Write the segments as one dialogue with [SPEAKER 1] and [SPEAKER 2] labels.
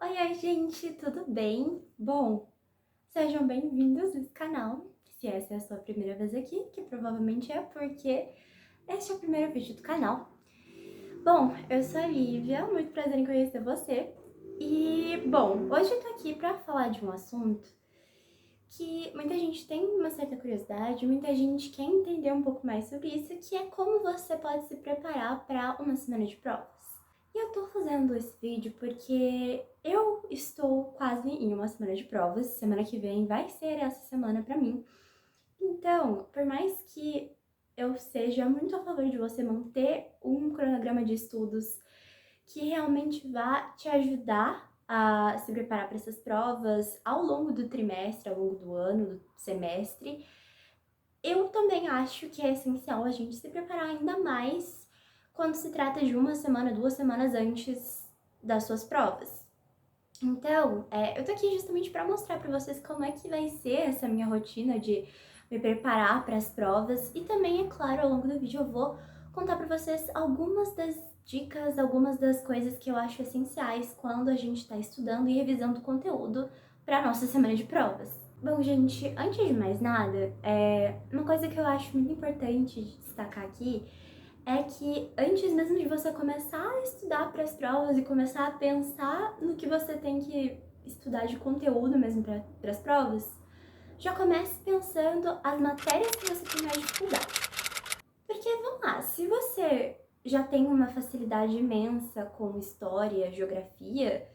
[SPEAKER 1] Oi, gente, tudo bem? Bom, sejam bem-vindos nesse canal. Se essa é a sua primeira vez aqui, que provavelmente é porque este é o primeiro vídeo do canal. Bom, eu sou a Lívia, muito prazer em conhecer você. E, bom, hoje eu tô aqui pra falar de um assunto que muita gente tem uma certa curiosidade, muita gente quer entender um pouco mais sobre isso, que é como você pode se preparar para uma semana de provas. E eu tô fazendo esse vídeo porque eu estou quase em uma semana de provas, semana que vem vai ser essa semana pra mim. Então, por mais que eu seja muito a favor de você manter um cronograma de estudos que realmente vá te ajudar a se preparar para essas provas ao longo do trimestre, ao longo do ano, do semestre, eu também acho que é essencial a gente se preparar ainda mais quando se trata de uma semana, 2 semanas antes das suas provas. Então, eu tô aqui justamente para mostrar para vocês como é que vai ser essa minha rotina de me preparar para as provas e também, é claro, ao longo do vídeo eu vou contar para vocês algumas das dicas, algumas das coisas que eu acho essenciais quando a gente está estudando e revisando o conteúdo para nossa semana de provas. Bom, gente, antes de mais nada, uma coisa que eu acho muito importante destacar aqui é que antes mesmo de você começar a estudar para as provas e começar a pensar no que você tem que estudar de conteúdo mesmo para as provas, já comece pensando as matérias que você tem mais dificuldade. Porque, vamos lá, se você já tem uma facilidade imensa com história, geografia,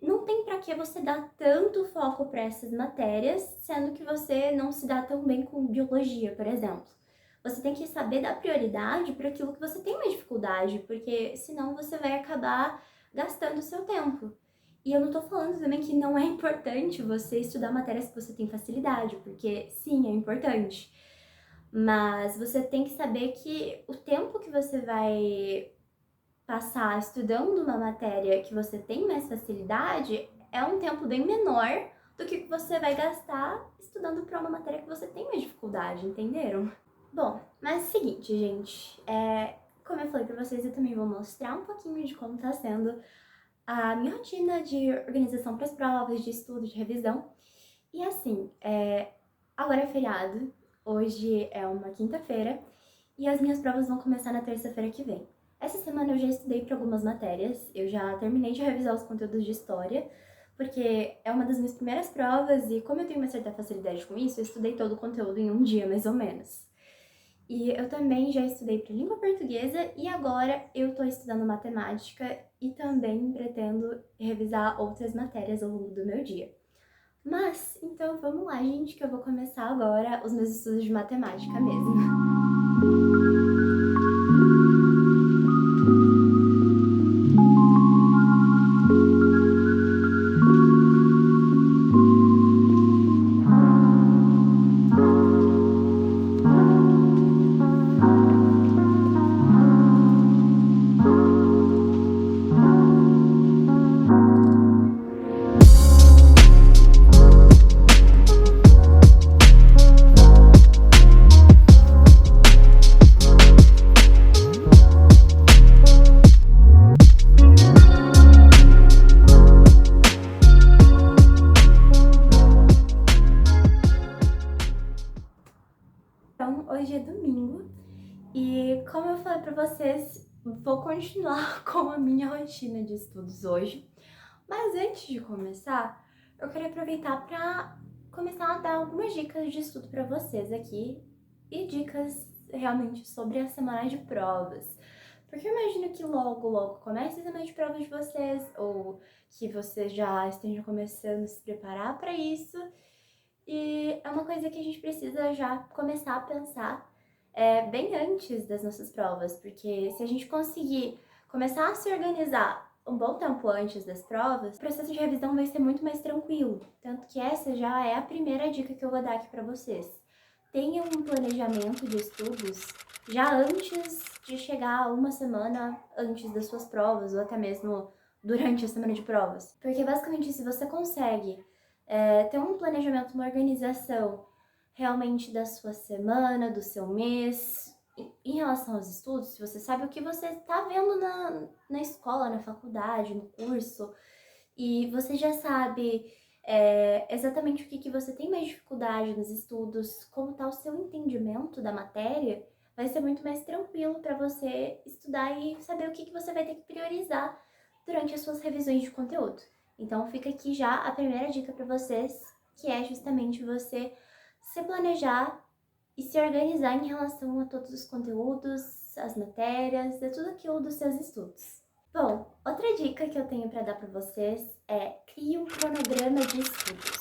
[SPEAKER 1] não tem para que você dar tanto foco para essas matérias, sendo que você não se dá tão bem com biologia, por exemplo. Você tem que saber dar prioridade para aquilo que você tem mais dificuldade, porque senão você vai acabar gastando o seu tempo. E eu não tô falando também que não é importante você estudar matérias que você tem facilidade, porque sim, é importante. Mas você tem que saber que o tempo que você vai passar estudando uma matéria que você tem mais facilidade é um tempo bem menor do que você vai gastar estudando para uma matéria que você tem mais dificuldade, entenderam? Bom, mas é o seguinte, gente, como eu falei para vocês, eu também vou mostrar um pouquinho de como tá sendo a minha rotina de organização para as provas, de estudo, de revisão. E assim, agora é feriado, hoje é uma quinta-feira, e as minhas provas vão começar na terça-feira que vem. Essa semana eu já estudei para algumas matérias, eu já terminei de revisar os conteúdos de história, porque é uma das minhas primeiras provas e como eu tenho uma certa facilidade com isso, eu estudei todo o conteúdo em um dia, mais ou menos. E eu também já estudei para língua portuguesa e agora eu estou estudando matemática e também pretendo revisar outras matérias ao longo do meu dia. Mas, então vamos lá, gente, que eu vou começar agora os meus estudos de matemática mesmo. Então, hoje é domingo e, como eu falei pra vocês, vou continuar com a minha rotina de estudos hoje. Mas antes de começar, eu queria aproveitar para começar a dar algumas dicas de estudo para vocês aqui e dicas realmente sobre a semana de provas. Porque eu imagino que logo, logo comece a semana de provas de vocês, ou que vocês já estejam começando a se preparar para isso. E é uma coisa que a gente precisa já começar a pensar bem antes das nossas provas, porque se a gente conseguir começar a se organizar um bom tempo antes das provas, o processo de revisão vai ser muito mais tranquilo. Tanto que essa já é a primeira dica que eu vou dar aqui para vocês. Tenham um planejamento de estudos já antes de chegar uma semana antes das suas provas, ou até mesmo durante a semana de provas. Porque basicamente, se você consegue ter um planejamento, uma organização realmente da sua semana, do seu mês, em relação aos estudos, se você sabe o que você está vendo na escola, na faculdade, no curso, e você já sabe exatamente o que você tem mais dificuldade nos estudos, como está o seu entendimento da matéria, vai ser muito mais tranquilo para você estudar e saber o que você vai ter que priorizar durante as suas revisões de conteúdo. Então fica aqui já a primeira dica para vocês, que é justamente você se planejar e se organizar em relação a todos os conteúdos, as matérias, e tudo aquilo dos seus estudos. Bom, outra dica que eu tenho para dar para vocês é crie um cronograma de estudos.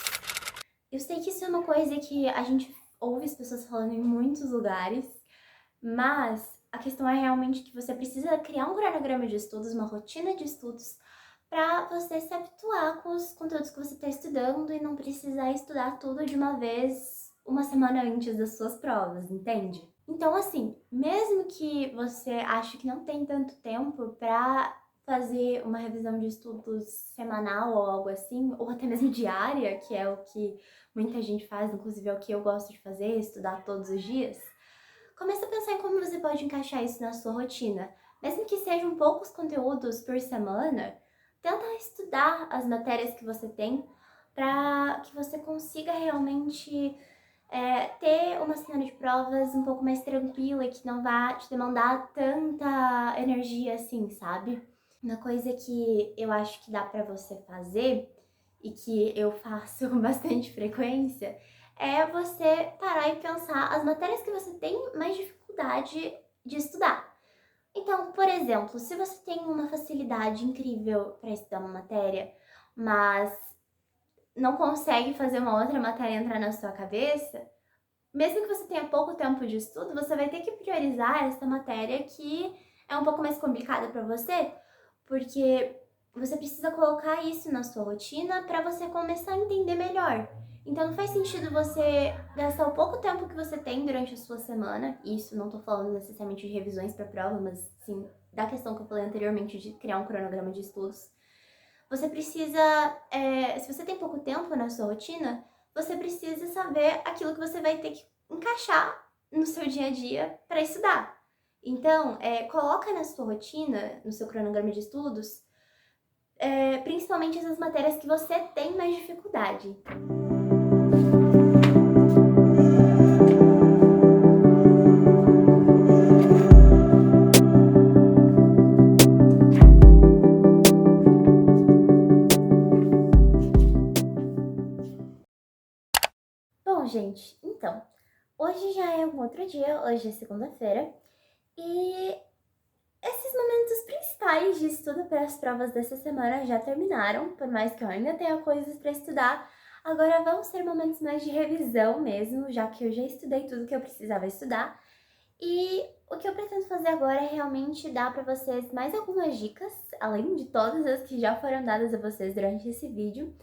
[SPEAKER 1] Eu sei que isso é uma coisa que a gente ouve as pessoas falando em muitos lugares, mas a questão é realmente que você precisa criar um cronograma de estudos, uma rotina de estudos, para você se habituar com os conteúdos que você está estudando e não precisar estudar tudo de uma vez uma semana antes das suas provas, entende? Então, assim, mesmo que você ache que não tem tanto tempo para fazer uma revisão de estudos semanal ou algo assim, ou até mesmo diária, que é o que muita gente faz, inclusive é o que eu gosto de fazer, estudar todos os dias, comece a pensar em como você pode encaixar isso na sua rotina. Mesmo que sejam poucos conteúdos por semana, tenta estudar as matérias que você tem para que você consiga realmente ter uma semana de provas um pouco mais tranquila e que não vá te demandar tanta energia assim, sabe? Uma coisa que eu acho que dá para você fazer e que eu faço com bastante frequência é você parar e pensar as matérias que você tem mais dificuldade de estudar. Então, por exemplo, se você tem uma facilidade incrível para estudar uma matéria, mas não consegue fazer uma outra matéria entrar na sua cabeça, mesmo que você tenha pouco tempo de estudo, você vai ter que priorizar essa matéria que é um pouco mais complicada para você, porque você precisa colocar isso na sua rotina para você começar a entender melhor. Então não faz sentido você gastar o pouco tempo que você tem durante a sua semana, isso não tô falando necessariamente de revisões para prova, mas sim da questão que eu falei anteriormente de criar um cronograma de estudos. Você precisa, se você tem pouco tempo na sua rotina, você precisa saber aquilo que você vai ter que encaixar no seu dia a dia para estudar. Então, coloca na sua rotina, no seu cronograma de estudos, principalmente essas matérias que você tem mais dificuldade. Bom, gente, então, hoje já é um outro dia, hoje é segunda-feira, e esses momentos principais de estudo para as provas dessa semana já terminaram, por mais que eu ainda tenha coisas para estudar. Agora vão ser momentos mais de revisão mesmo, já que eu já estudei tudo que eu precisava estudar. E o que eu pretendo fazer agora é realmente dar para vocês mais algumas dicas, além de todas as que já foram dadas a vocês durante esse vídeo,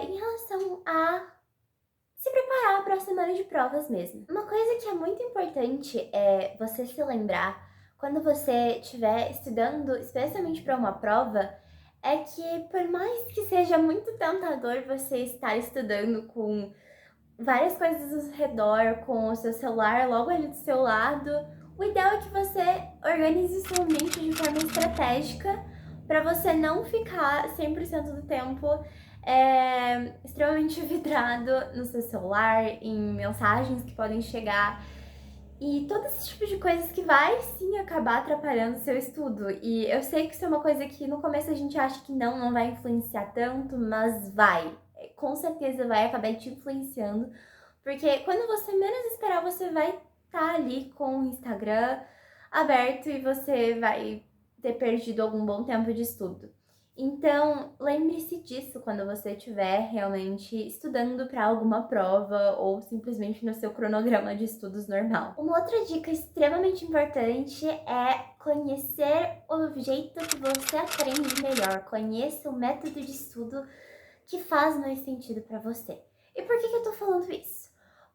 [SPEAKER 1] em relação a se preparar para a semana de provas mesmo. Uma coisa que é muito importante é você se lembrar, quando você estiver estudando, especialmente para uma prova, é que por mais que seja muito tentador você estar estudando com várias coisas ao redor, com o seu celular logo ali do seu lado, o ideal é que você organize sua mente de forma estratégica para você não ficar 100% do tempo extremamente vidrado no seu celular, em mensagens que podem chegar e todo esse tipo de coisas que vai sim acabar atrapalhando o seu estudo. E eu sei que isso é uma coisa que no começo a gente acha que não vai influenciar tanto, mas vai. Com certeza vai acabar te influenciando, porque quando você menos esperar, você vai estar ali com o Instagram aberto e você vai ter perdido algum bom tempo de estudo. Então, lembre-se disso quando você estiver realmente estudando para alguma prova ou simplesmente no seu cronograma de estudos normal. Uma outra dica extremamente importante é conhecer o jeito que você aprende melhor. Conheça o método de estudo que faz mais sentido para você. E por que eu tô falando isso?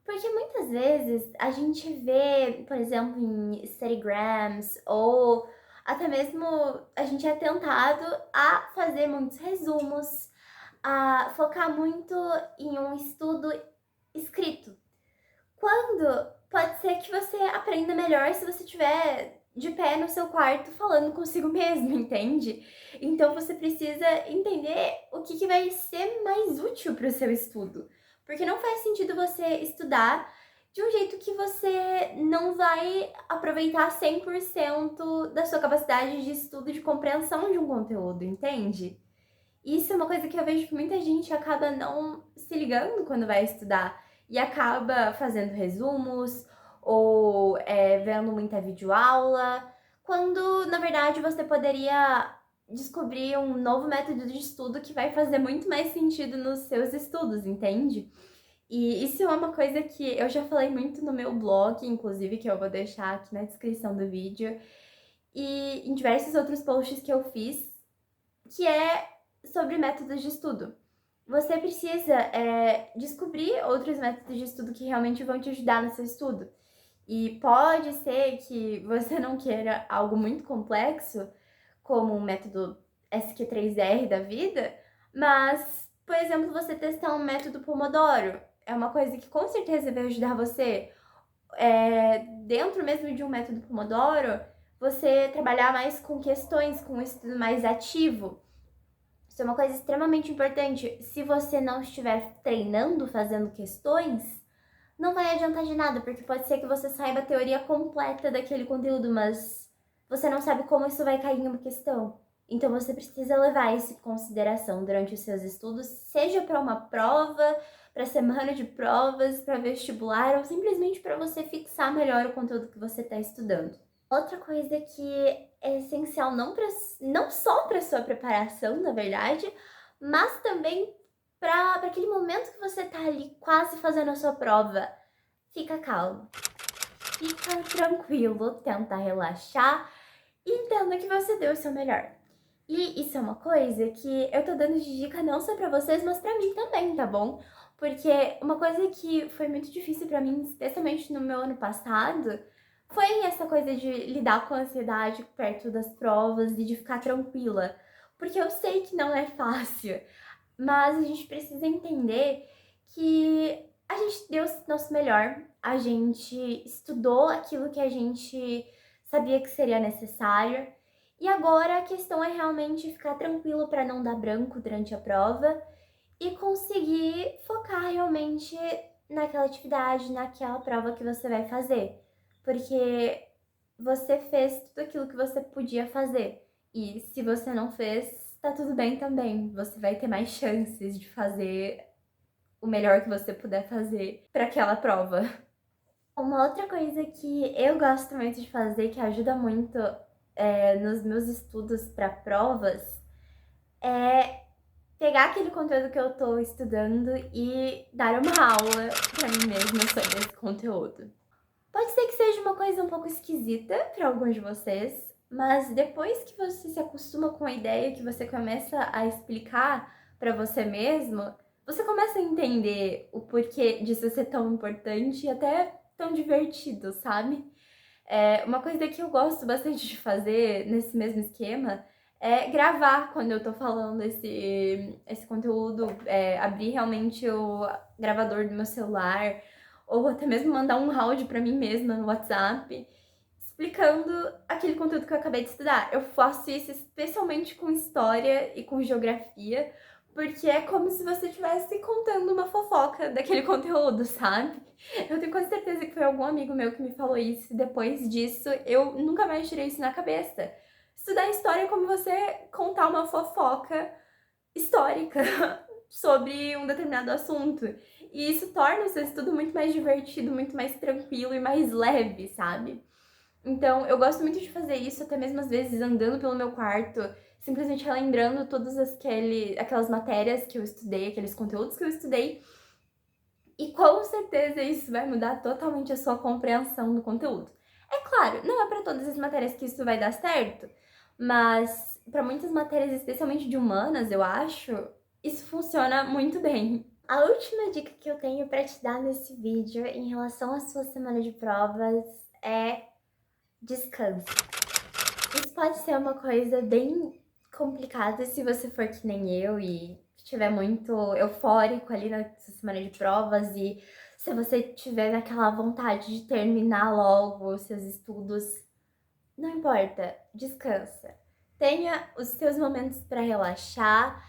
[SPEAKER 1] Porque muitas vezes a gente vê, por exemplo, em Instagrams ou até mesmo a gente é tentado a fazer muitos resumos, a focar muito em um estudo escrito. Quando pode ser que você aprenda melhor se você tiver de pé no seu quarto falando consigo mesmo, entende? Então você precisa entender o que vai ser mais útil para o seu estudo. Porque não faz sentido você estudar de um jeito que você não vai aproveitar 100% da sua capacidade de estudo, de compreensão de um conteúdo, entende? Isso é uma coisa que eu vejo que muita gente acaba não se ligando quando vai estudar e acaba fazendo resumos ou vendo muita videoaula, quando na verdade você poderia descobrir um novo método de estudo que vai fazer muito mais sentido nos seus estudos, entende? E isso é uma coisa que eu já falei muito no meu blog, inclusive, que eu vou deixar aqui na descrição do vídeo, e em diversos outros posts que eu fiz, que é sobre métodos de estudo. Você precisa descobrir outros métodos de estudo que realmente vão te ajudar no seu estudo. E pode ser que você não queira algo muito complexo, como um método SQ3R da vida, mas, por exemplo, você testar um método Pomodoro. É uma coisa que com certeza vai ajudar você. Dentro mesmo de um método Pomodoro, você trabalhar mais com questões, com um estudo mais ativo. Isso é uma coisa extremamente importante. Se você não estiver treinando, fazendo questões, não vai adiantar de nada, porque pode ser que você saiba a teoria completa daquele conteúdo, mas você não sabe como isso vai cair em uma questão. Então você precisa levar isso em consideração durante os seus estudos, seja para uma prova, para semana de provas, para vestibular, ou simplesmente para você fixar melhor o conteúdo que você está estudando. Outra coisa que é essencial não só para sua preparação, na verdade, mas também para aquele momento que você tá ali quase fazendo a sua prova. Fica calmo, fica tranquilo, tenta relaxar e entenda que você deu o seu melhor. E isso é uma coisa que eu tô dando de dica não só pra vocês, mas pra mim também, tá bom? Porque uma coisa que foi muito difícil pra mim, especialmente no meu ano passado, foi essa coisa de lidar com a ansiedade perto das provas e de ficar tranquila. Porque eu sei que não é fácil, mas a gente precisa entender que a gente deu o nosso melhor, a gente estudou aquilo que a gente sabia que seria necessário. E agora a questão é realmente ficar tranquilo para não dar branco durante a prova e conseguir focar realmente naquela atividade, naquela prova que você vai fazer. Porque você fez tudo aquilo que você podia fazer. E se você não fez, tá tudo bem também. Você vai ter mais chances de fazer o melhor que você puder fazer para aquela prova. Uma outra coisa que eu gosto muito de fazer, que ajuda muito nos meus estudos para provas, é pegar aquele conteúdo que eu tô estudando e dar uma aula para mim mesma sobre esse conteúdo. Pode ser que seja uma coisa um pouco esquisita para alguns de vocês, mas depois que você se acostuma com a ideia, que você começa a explicar para você mesmo, você começa a entender o porquê disso ser tão importante e até tão divertido, sabe? Uma coisa que eu gosto bastante de fazer nesse mesmo esquema é gravar quando eu tô falando esse conteúdo, abrir realmente o gravador do meu celular, ou até mesmo mandar um áudio pra mim mesma no WhatsApp, explicando aquele conteúdo que eu acabei de estudar. Eu faço isso especialmente com história e com geografia, porque é como se você estivesse contando uma fofoca daquele conteúdo, sabe? Eu tenho quase certeza que foi algum amigo meu que me falou isso, e depois disso eu nunca mais tirei isso na cabeça. Estudar história é como você contar uma fofoca histórica sobre um determinado assunto. E isso torna o seu estudo muito mais divertido, muito mais tranquilo e mais leve, sabe? Então, eu gosto muito de fazer isso, até mesmo às vezes andando pelo meu quarto, simplesmente relembrando todas aquelas matérias que eu estudei, aqueles conteúdos que eu estudei. E com certeza isso vai mudar totalmente a sua compreensão do conteúdo. É claro, não é para todas as matérias que isso vai dar certo, mas para muitas matérias, especialmente de humanas, eu acho, isso funciona muito bem. A última dica que eu tenho para te dar nesse vídeo em relação à sua semana de provas é descanse. Isso pode ser uma coisa bem complicada se você for que nem eu e estiver muito eufórico ali na sua semana de provas e se você tiver naquela vontade de terminar logo os seus estudos. Não importa, descansa. Tenha os seus momentos para relaxar,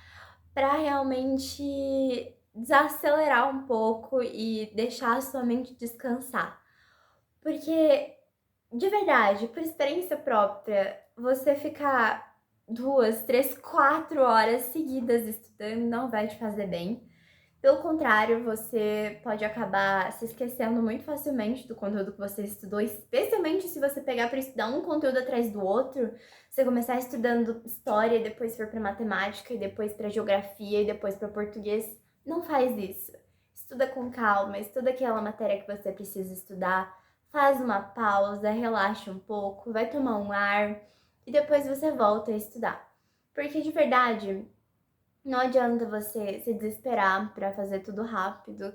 [SPEAKER 1] para realmente desacelerar um pouco e deixar a sua mente descansar. Porque, de verdade, por experiência própria, você ficar 2, 3, 4 horas seguidas estudando não vai te fazer bem. Pelo contrário, você pode acabar se esquecendo muito facilmente do conteúdo que você estudou, especialmente se você pegar para estudar um conteúdo atrás do outro. Você começar estudando história, depois for para matemática, e depois para geografia, e depois para português. Não faz isso. Estuda com calma, estuda aquela matéria que você precisa estudar, faz uma pausa, relaxa um pouco, vai tomar um ar e depois você volta a estudar. Porque de verdade, não adianta você se desesperar pra fazer tudo rápido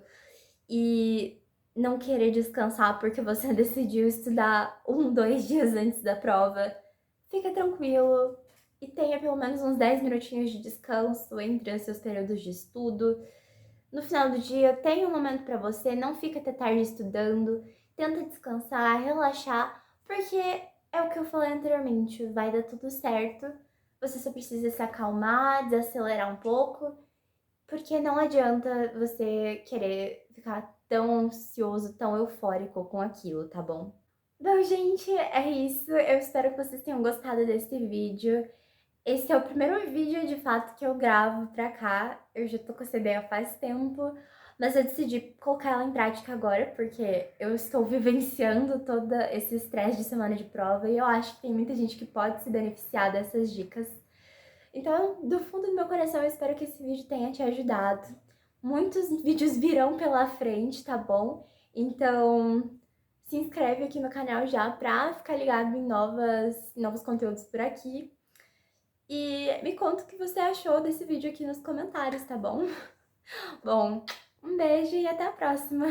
[SPEAKER 1] e não querer descansar porque você decidiu estudar 1, 2 dias antes da prova. Fica tranquilo e tenha pelo menos uns 10 minutinhos de descanso entre os seus períodos de estudo. No final do dia, tenha um momento pra você, não fica até tarde estudando, tenta descansar, relaxar, porque é o que eu falei anteriormente, vai dar tudo certo. Você só precisa se acalmar, desacelerar um pouco, porque não adianta você querer ficar tão ansioso, tão eufórico com aquilo, tá bom? Bom, gente, é isso. Eu espero que vocês tenham gostado desse vídeo. Esse é o primeiro vídeo, de fato, que eu gravo pra cá. Eu já tô com essa ideia faz tempo, mas eu decidi colocar ela em prática agora, porque eu estou vivenciando todo esse estresse de semana de prova e eu acho que tem muita gente que pode se beneficiar dessas dicas. Então, do fundo do meu coração, eu espero que esse vídeo tenha te ajudado. Muitos vídeos virão pela frente, tá bom? Então, se inscreve aqui no canal já pra ficar ligado em novos conteúdos por aqui. E me conta o que você achou desse vídeo aqui nos comentários, tá bom? Bom, um beijo e até a próxima!